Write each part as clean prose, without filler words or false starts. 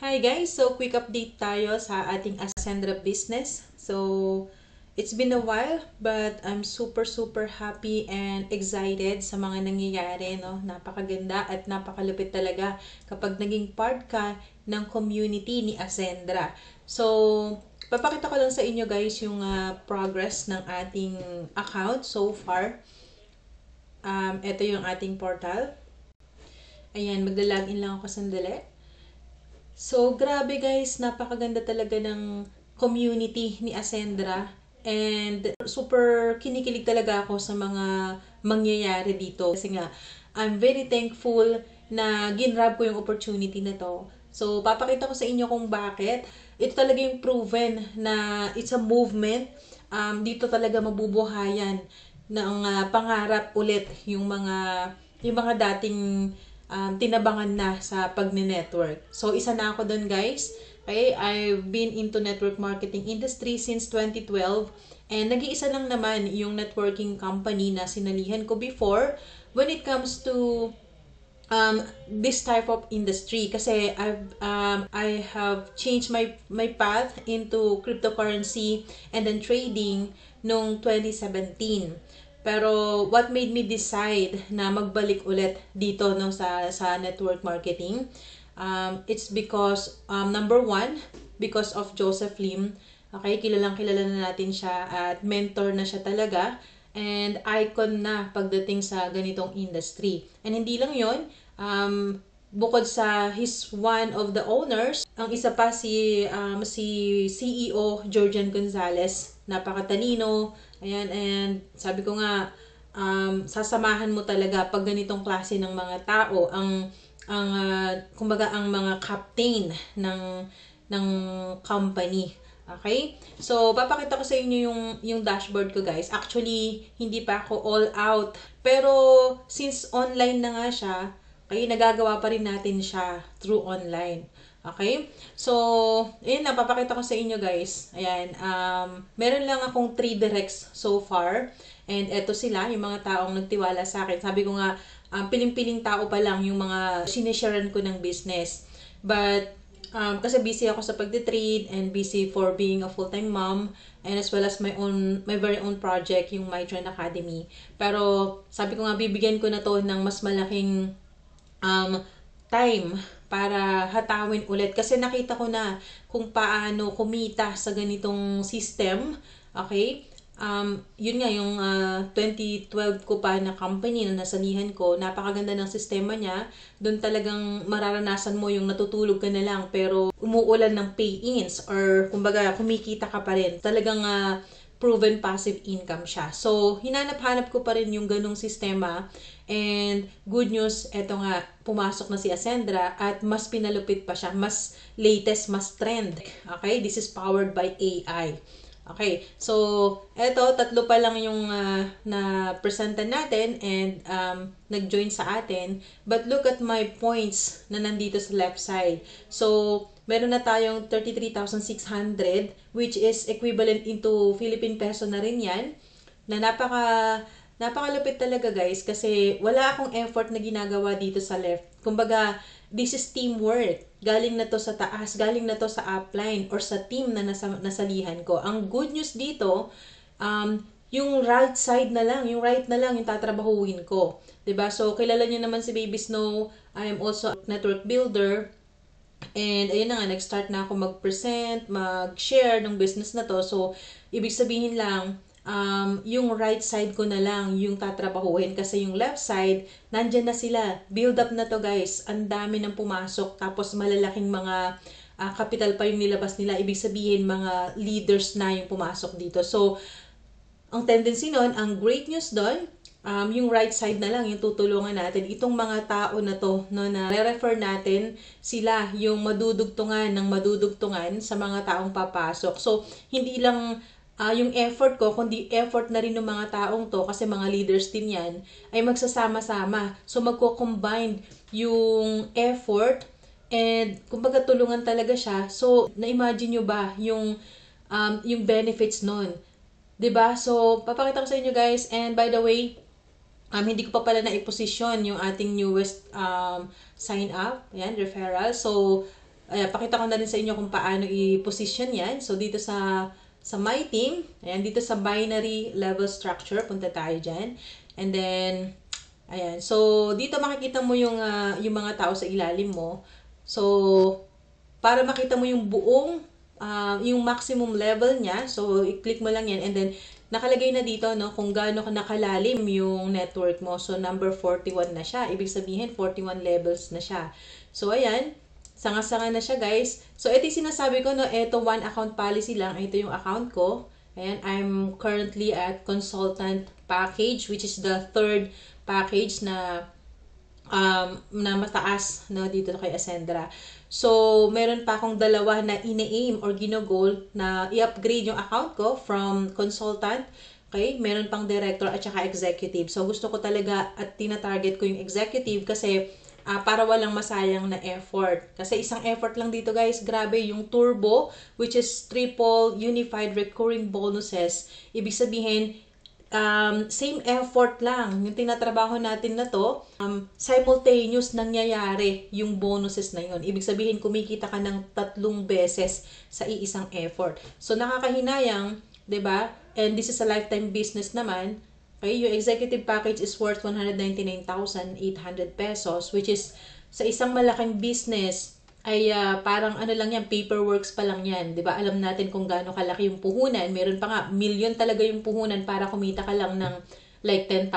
Hi guys! So, quick update tayo sa ating Ascendra business. So, it's been a while but I'm super happy and excited sa mga nangyayari. No? Napakaganda at napakalupit talaga kapag naging part ka ng community ni Ascendra. So, papakita ko lang sa inyo guys yung progress ng ating account so far. Ito yung ating portal. Ayan, magla-login lang ako sandali. So, grabe guys, napakaganda talaga ng community ni Ascendra and super kinikilig talaga ako sa mga mangyayari dito. Kasi nga, I'm very thankful na ginrab ko yung opportunity na to. So, papakita ko sa inyo kung bakit. Ito talaga yung proven na it's a movement. Dito talaga mabubuhayan ng pangarap ulit yung mga dating tinabangan na sa pagne-network. So, isa na ako doon guys. Okay, I've been into network marketing industry since 2012 and nag-iisa lang naman yung networking company na sinalihan ko before when it comes to this type of industry kasi I have changed my path into cryptocurrency and then trading noong 2017. Pero what made me decide na magbalik ulit dito no sa network marketing, it's because number one, because of Joseph Lim. Okay, kilalang kilala na natin siya at mentor na siya talaga and icon na pagdating sa ganitong industry. And hindi lang 'yon, bukod sa he's one of the owners, ang isa pa si CEO Georgian Gonzalez, napakatalino. Ayan, and sabi ko nga, sasamahan mo talaga pag ganitong klase ng mga tao, kumbaga ang mga captain ng company. Okay? So, papakita ko sa inyo yung dashboard ko guys. Actually, hindi pa ako all out. Pero, since online na nga siya, okay, nagagawa pa rin natin siya through online. Okay? So, ayun na, papakita ko sa inyo guys. Ayan, meron lang akong 3 directs so far. And eto sila, yung mga taong nagtiwala sa akin. Sabi ko nga, piling-piling tao pa lang yung mga sinisharean ko ng business. But, kasi busy ako sa pagde-trade and busy for being a full-time mom and as well as my very own project, yung My Trend Academy. Pero, sabi ko nga, bibigyan ko na to ng mas malaking time para hatawin ulit kasi nakita ko na kung paano kumita sa ganitong system. Okay? Yun nga yung 2012 ko pa na company na nasalihan ko, napakaganda ng sistema niya. Doon talagang mararanasan mo yung natutulog ka na lang pero umuulan ng pay-ins or kumbaga kumikita ka pa rin. Talagang proven passive income siya. So, hinanap-hanap ko pa rin yung ganong sistema. And good news, eto nga, pumasok na si Ascendra at mas pinalupit pa siya. Mas latest, mas trend. Okay? This is powered by AI. Okay, so eto, tatlo pa lang yung na-presentan natin and nag-join sa atin. But look at my points na nandito sa left side. So, meron na tayong 33,600 which is equivalent into Philippine peso na rin yan. Na napakalupit talaga guys kasi wala akong effort na ginagawa dito sa left. Kumbaga, this is teamwork. Galing na to sa taas, galing na to sa upline or sa team na nasalihan ko. Ang good news dito, yung right side na lang, yung right na lang yung tatrabahuhin ko. 'Di ba? So, kilala niyo naman si Baby Snow. I am also a network builder. And ayun na nga, nag-start na ako mag-present, mag-share ng business na to. So, ibig sabihin lang, yung right side ko na lang yung tatrabahuhin kasi yung left side, nandyan na sila. Build up na to guys. Ang dami nang pumasok. Tapos malalaking mga capital pa yung nilabas nila. Ibig sabihin, mga leaders na yung pumasok dito. So, ang tendency nun, ang great news doon, yung right side na lang yung tutulungan natin. Itong mga tao na to, no, na re-refer natin, sila yung madudugtungan ng madudugtungan sa mga taong papasok. So, hindi lang yung effort ko, kundi effort na rin ng mga taong to, kasi mga leaders din yan, ay magsasama-sama. So, magko-combine yung effort and kumbaga tulungan talaga siya. So, na-imagine nyo ba yung benefits nun? 'Di ba? So, papakita ko sa inyo guys. And by the way, hindi ko pa pala na-i-position yung ating newest sign up. Ayan, referral. So, pakita ko na rin sa inyo kung paano i-position yan. So, dito sa My Team, ayan, dito sa binary level structure, punta tayo dyan. And then, ayan. So, dito makikita mo yung mga tao sa ilalim mo. So, para makita mo yung buong, yung maximum level niya, so, i-click mo lang yan. And then, nakalagay na dito, no, kung gaano nakalalim yung network mo. So, number 41 na siya. Ibig sabihin, 41 levels na siya. So, ayan. Sanga-sanga na siya, guys. So, ito yung sinasabi ko, no, ito one account policy lang. Ito yung account ko. Ayan, I'm currently at consultant package, which is the third package na mataas, no, dito kay Ascendra. So, meron pa akong dalawa na ine-aim or gino-goal na i-upgrade yung account ko from consultant. Okay? Meron pang director at saka executive. So, gusto ko talaga at tina-target ko yung executive kasi para walang masayang na effort. Kasi isang effort lang dito, guys. Grabe, yung turbo, which is triple unified recurring bonuses. Ibig sabihin, same effort lang. Yung tinatrabaho natin na to, simultaneous nangyayari yung bonuses na yun. Ibig sabihin, kumikita ka ng 3 beses sa iisang effort. So, nakakahinayang, 'di ba? And this is a lifetime business naman. Okay, yung executive package is worth 199,800 pesos, which is sa isang malaking business ay parang ano lang yan, paperworks pa lang yan. 'Di ba? Alam natin kung gaano kalaki yung puhunan. Meron pa nga, million talaga yung puhunan para kumita ka lang ng like 10,000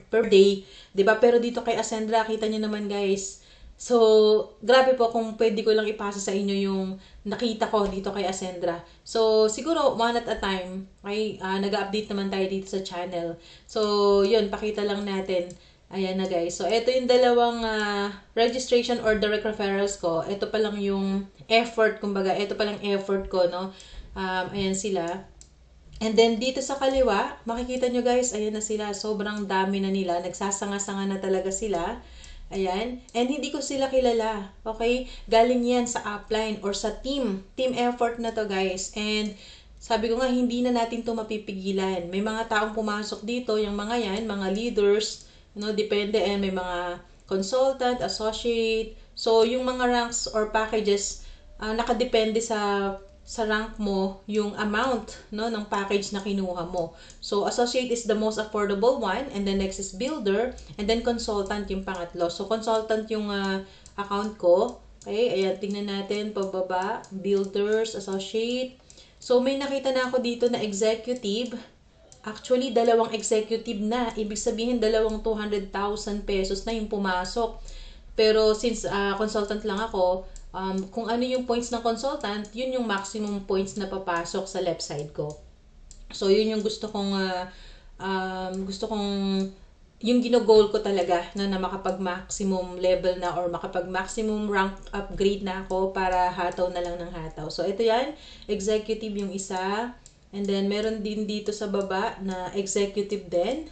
per day. 'Di ba? Pero dito kay Ascendra, kita niyo naman, guys. So, grabe po kung pwede ko lang ipasa sa inyo yung nakita ko dito kay Ascendra. So, siguro one at a time, okay, nag-update naman tayo dito sa channel. So, yun, pakita lang natin. Ayan na, guys. So, ito yung dalawang registration or direct referrals ko. Ito pa lang yung effort, kumbaga, ito pa lang effort ko, no? Ayan sila. And then, dito sa kaliwa, makikita nyo, guys, ayan na sila. Sobrang dami na nila. Nagsasanga-sanga na talaga sila. Ayan. And hindi ko sila kilala. Okay? Galing yan sa upline or sa team. Team effort na to, guys. And sabi ko nga, hindi na natin to mapipigilan. May mga taong pumasok dito, yung mga yan, mga leaders, no, depende. And may mga consultant, associate. So, yung mga ranks or packages, nakadepende sa rank mo yung amount, no, ng package na kinuha mo. So, associate is the most affordable one, and then next is builder, and then consultant yung pangatlo. So, consultant yung account ko. Okay, ayan, tingnan natin, pababa, builders, associate. So, may nakita na ako dito na executive. Actually, dalawang executive na. Ibig sabihin, dalawang 200,000 pesos na yung pumasok. Pero, since consultant lang ako, kung ano yung points ng consultant, yun yung maximum points na papasok sa left side ko. So, yun yung gusto kong yung gino-goal ko talaga na makapag-maximum level na or makapag-maximum rank upgrade na ako para hataw na lang ng hataw. So, ito yan, executive yung isa. And then, meron din dito sa baba na executive din.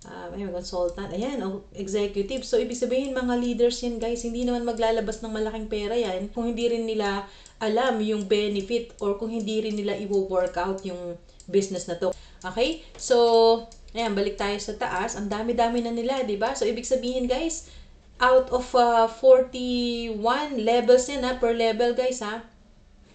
May consultant. Ayan, executive. So, ibig sabihin, mga leaders yan, guys. Hindi naman maglalabas ng malaking pera yan kung hindi rin nila alam yung benefit or kung hindi rin nila i-work out yung business na to. Okay? So, ayan, balik tayo sa taas. Ang dami-dami na nila, diba? So, ibig sabihin, guys, out of 41 levels yan, per level, guys, ha?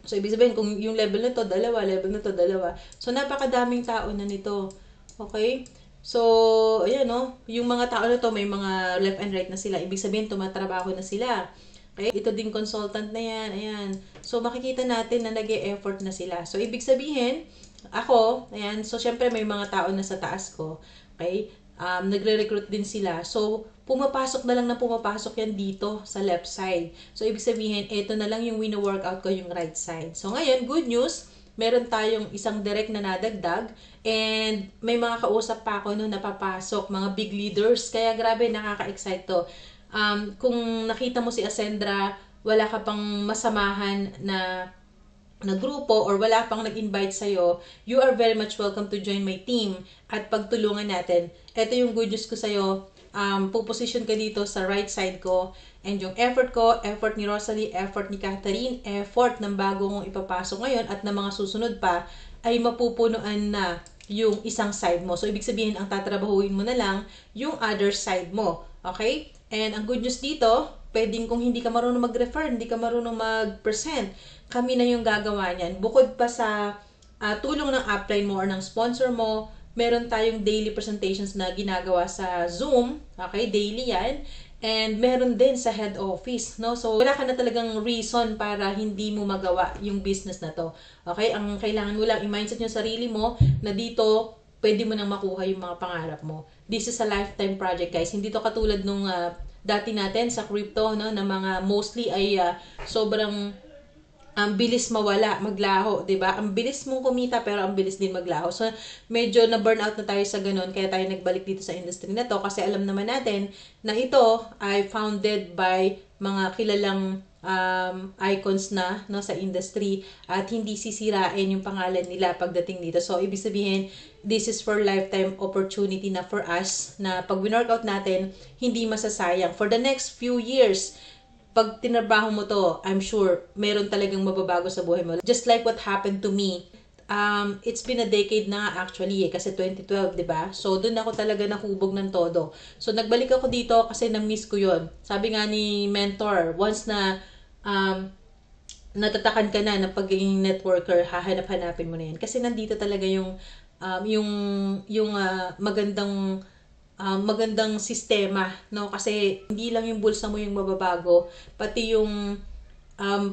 So, ibig sabihin, kung yung level na to, dalawa, level na to, dalawa. So, napakadaming tao na nito. Okay? So, ayan, no? Yung mga tao na to, may mga left and right na sila. Ibig sabihin, tumatrabaho na sila. Okay? Ito din consultant na yan. Ayan. So, makikita natin na nag-e-effort na sila. So, ibig sabihin, ako, ayan, so, syempre, may mga tao na sa taas ko. Okay? Nagre-recruit din sila. So, pumapasok na lang na pumapasok yan dito sa left side. So, ibig sabihin, ito na lang yung wino-workout ko yung right side. So, ngayon, good news, meron tayong isang direct na nadagdag and may mga kausap pa ako no napapasok, mga big leaders. Kaya grabe, nakaka-excite to. Kung nakita mo si Ascendra, wala ka pang masamahan na grupo or wala pang nag-invite sa'yo, you are very much welcome to join my team at pagtulungan natin. Ito yung good news ko sa'yo. Puposition ka dito sa right side ko. And yung effort ko, effort ni Rosalie, effort ni Catherine, effort ng bago kong ipapasok ngayon at ng mga susunod pa ay mapupunuan na yung isang side mo. So, ibig sabihin, ang tatrabahuin mo na lang yung other side mo. Okay? And ang good news dito, pwedeng kung hindi ka marunong mag-refer, hindi ka marunong mag-present, kami na yung gagawa niyan. Bukod pa sa tulong ng upline mo or ng sponsor mo, meron tayong daily presentations na ginagawa sa Zoom. Okay, daily yan. And meron din sa head office, no? So, wala ka na talagang reason para hindi mo magawa yung business na to. Okay? Ang kailangan mo lang, i-mindset yung sarili mo na dito, pwede mo nang makuha yung mga pangarap mo. This is a lifetime project, guys. Hindi to katulad nung dati natin sa crypto, no? Na mga mostly ay sobrang ang bilis mawala, maglaho, 'di ba? Ang bilis mong kumita pero ang bilis din maglaho. So medyo na burnout na tayo sa ganun kaya tayo nagbalik dito sa industry na to kasi alam naman natin na ito ay founded by mga kilalang icons na no sa industry at hindi sisirain yung pangalan nila pagdating dito. So ibig sabihin this is for lifetime opportunity na for us na pag workout natin hindi masasayang for the next few years. Pag tinrabaho mo to, I'm sure, meron talagang mababago sa buhay mo. Just like what happened to me, it's been a decade na actually kasi 2012, di ba? So, doon ako talaga nahubog ng todo. So, nagbalik ako dito kasi na-miss ko yon. Sabi nga ni mentor, once na natatakan ka na ng pagiging networker, hahanap-hanapin mo na yan. Kasi nandito talaga yung magandang sistema, no? Kasi hindi lang yung bulsa mo yung mababago, pati yung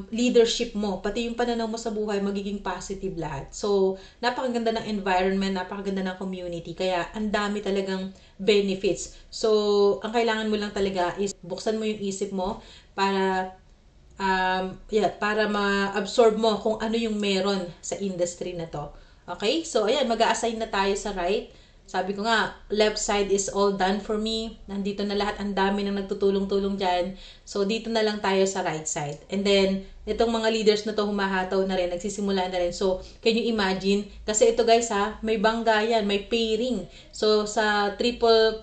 leadership mo, pati yung pananaw mo sa buhay magiging positive lahat. So, napakaganda ng environment, napakaganda ng community, kaya ang dami talagang benefits. So, ang kailangan mo lang talaga is buksan mo yung isip mo para para ma-absorb mo kung ano yung meron sa industry na to. Okay? So, ayan, mag-a-assign na tayo sa right. Sabi ko nga, left side is all done for me. Nandito na lahat, ang dami nang nagtutulong-tulong dyan. So, dito na lang tayo sa right side. And then, itong mga leaders na to humahataw na rin, nagsisimula na rin. So, can you imagine? Kasi ito guys may bangga yan, may pairing. So, sa triple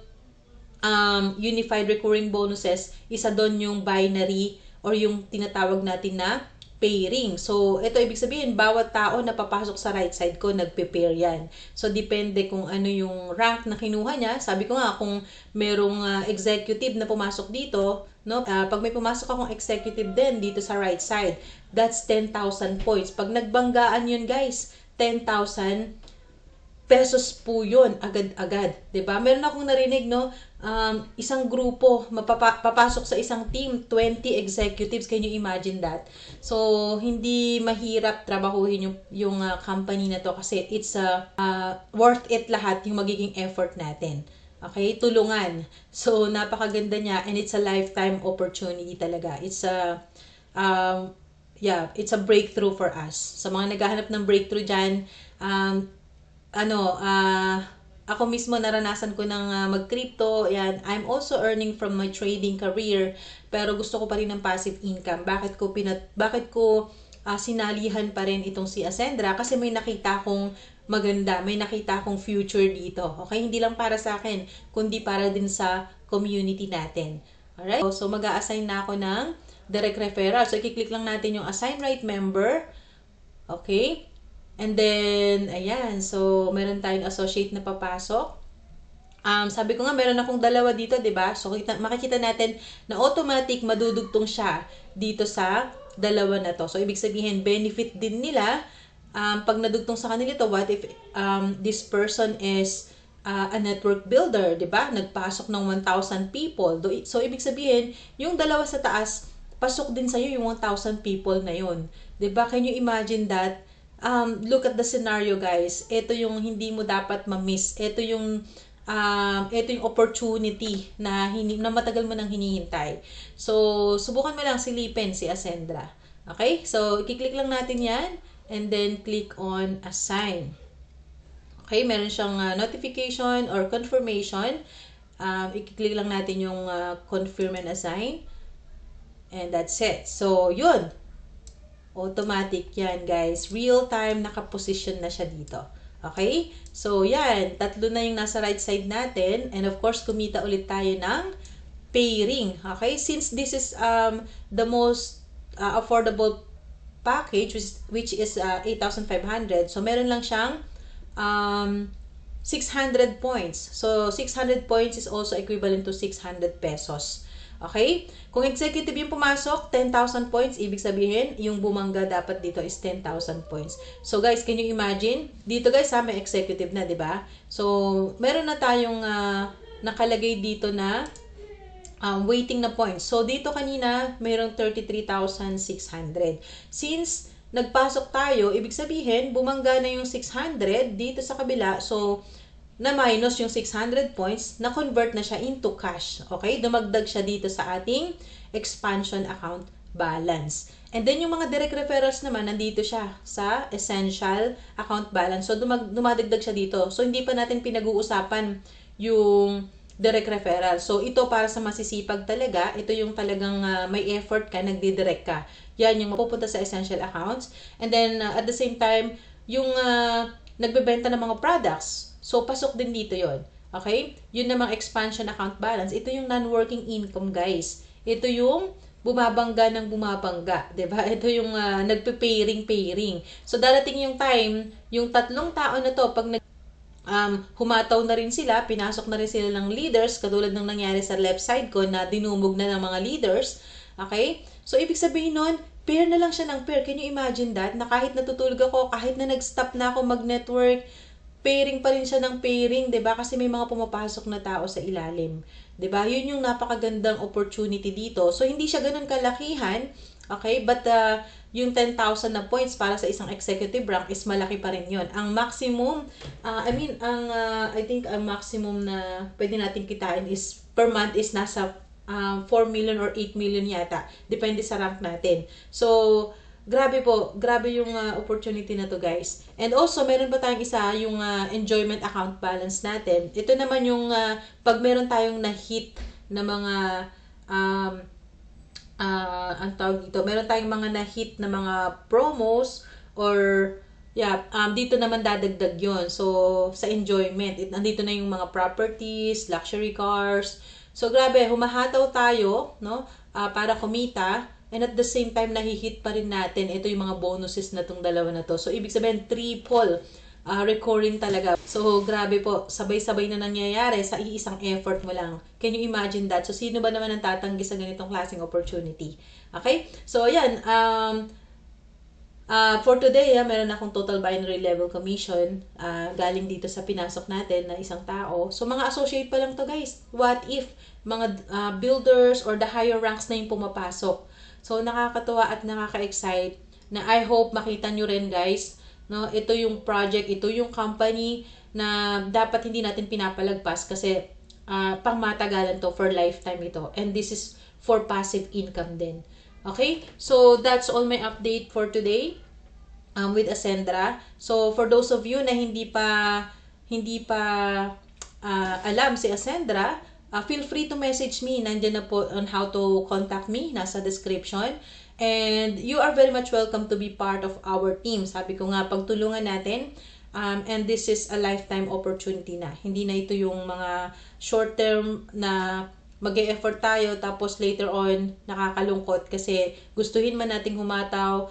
unified recurring bonuses, isa doon yung binary or yung tinatawag natin na pairing. So, ito ibig sabihin, bawat tao na papasok sa right side ko, nagpe-pair yan. So, depende kung ano yung rank na kinuha niya. Sabi ko nga, kung merong executive na pumasok dito, no? Pag may pumasok akong executive din dito sa right side, that's 10,000 points. Pag nagbanggaan yun guys, 10,000 pesos po yun, agad-agad. 'Di ba? Meron akong narinig, no? Isang grupo, papasok sa isang team, 20 executives. Can you imagine that? So, hindi mahirap trabahuhin yung company na to kasi it's worth it lahat yung magiging effort natin. Okay? Tulungan. So, napakaganda niya and it's a lifetime opportunity talaga. It's it's a breakthrough for us. Sa mga naghahanap ng breakthrough dyan, ako mismo naranasan ko ng mag-crypto. Yan, I'm also earning from my trading career, pero gusto ko pa rin ng passive income. Bakit ko sinalihan pa rin itong si Ascendra? Kasi may nakita akong maganda, may nakita akong future dito. Okay, hindi lang para sa akin, kundi para din sa community natin. Alright? So mag-a-assign na ako ng direct referral. So i-click lang natin yung assign right member. Okay? And then, ayan, so meron tayong associate na papasok. Sabi ko nga, meron akong dalawa dito, 'di ba? So makikita natin na automatic madudugtong siya dito sa dalawa na to. So ibig sabihin, benefit din nila pag nadugtong sa kanila to. What if this person is a network builder, 'di ba? Nagpasok ng 1,000 people. So ibig sabihin, yung dalawa sa taas, pasok din sa iyo yung 1,000 people na 'yon. 'Di ba? Can you imagine that? Look at the scenario guys. Ito yung hindi mo dapat ma-miss. Ito yung opportunity na matagal mo nang hinihintay. So, subukan mo lang silipin si Ascendra. Okay? So, i-click lang natin yan and then click on assign. Okay? Meron siyang notification or confirmation. I-click lang natin yung confirm and assign. And that's it. So, yun. Automatic yan, guys. Real time, nakaposition na siya dito. Okay? So, yan. Tatlo na yung nasa right side natin. And of course, kumita ulit tayo ng pairing. Okay? Since this is the most affordable package, which is 8,500. So, meron lang siyang 600 points. So, 600 points is also equivalent to 600 pesos. Okay? Kung executive yung pumasok, 10,000 points, ibig sabihin, yung bumangga dapat dito is 10,000 points. So guys, can you imagine? Dito guys, may executive na, di ba? So, meron na tayong nakalagay dito na waiting na points. So, dito kanina, mayroong 33,600. Since nagpasok tayo, ibig sabihin, bumangga na yung 600 dito sa kabila. So, na minus yung 600 points, na-convert na siya into cash. Okay? Dumagdag siya dito sa ating expansion account balance. And then, yung mga direct referrals naman, nandito siya sa essential account balance. So, dumadagdag siya dito. So, hindi pa natin pinag-uusapan yung direct referral. So, ito para sa masisipag talaga. Ito yung talagang may effort ka, nagdidirect ka. Yan yung mapupunta sa essential accounts. And then, at the same time, yung nagbebenta ng mga products. So, pasok din dito yon. Okay? Yun namang expansion account balance. Ito yung non-working income, guys. Ito yung bumabangga ng bumabangga. Diba? Ito yung nagpe-pairing. So, darating yung time, yung tatlong tao na to, pag humataw na rin sila, pinasok na rin sila ng leaders, katulad ng nangyari sa left side ko na dinumog na ng mga leaders. Okay? So, ibig sabihin nun, pair na lang siya ng pair. Can you imagine that? Na kahit natutulog ako, kahit na nag-stop na ako mag-network, pairing pa rin siya ng pairing, 'di ba? Kasi may mga pumapasok na tao sa ilalim. 'Di ba? Yun yung napakagandang opportunity dito. So hindi siya ganoon kalakihan, okay? But yung 10,000 na points para sa isang executive rank is malaki pa rin 'yon. Ang maximum, I think ang maximum na pwede natin kitain is per month is nasa 4 million or 8 million yata. Depende sa rank natin. So grabe po, grabe yung opportunity na to, guys. And also, meron pa tayong isa, yung enjoyment account balance natin. Ito naman yung pag meron tayong na-hit na mga ang tawag dito, meron tayong mga na-hit na mga promos or dito naman dadagdag yon. So, sa enjoyment, nandito na yung mga properties, luxury cars. So, grabe, humahataw tayo, no? Para kumita. And at the same time, nahihit pa rin natin. Ito yung mga bonuses na itong dalawa na to. So, ibig sabihin, triple recurring talaga. So, grabe po. Sabay-sabay na nangyayari sa iisang effort mo lang. Can you imagine that? So, sino ba naman ang tatanggi sa ganitong klaseng opportunity? Okay? So, ayan. For today, meron akong total binary level commission galing dito sa pinasok natin na isang tao. So, mga associate pa lang to, guys. What if mga builders or the higher ranks na yung pumapasok? So, nakakatuwa at nakaka-excite na I hope makita nyo rin, guys. No? Ito yung project, ito yung company na dapat hindi natin pinapalagpas kasi pangmatagalan to, for lifetime ito. And this is for passive income din. Okay? So, that's all my update for today with Ascendra. So, for those of you na hindi pa alam si Ascendra, feel free to message me. Nandiyan na po on how to contact me. Nasa description. And you are very much welcome to be part of our team. Sabi ko nga, pagtulungan natin. And this is a lifetime opportunity na. Hindi na ito yung mga short term na mag-e-effort tayo tapos later on nakakalungkot kasi gustuhin man nating humataw,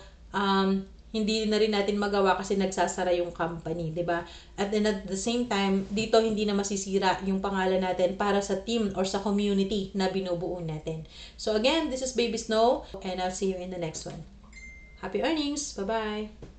hindi na rin natin magawa kasi nagsasara yung company, 'di ba? At then at the same time, dito hindi na masisira yung pangalan natin para sa team or sa community na binubuo natin. So again, this is Baby Snow and I'll see you in the next one. Happy earnings! Bye-bye!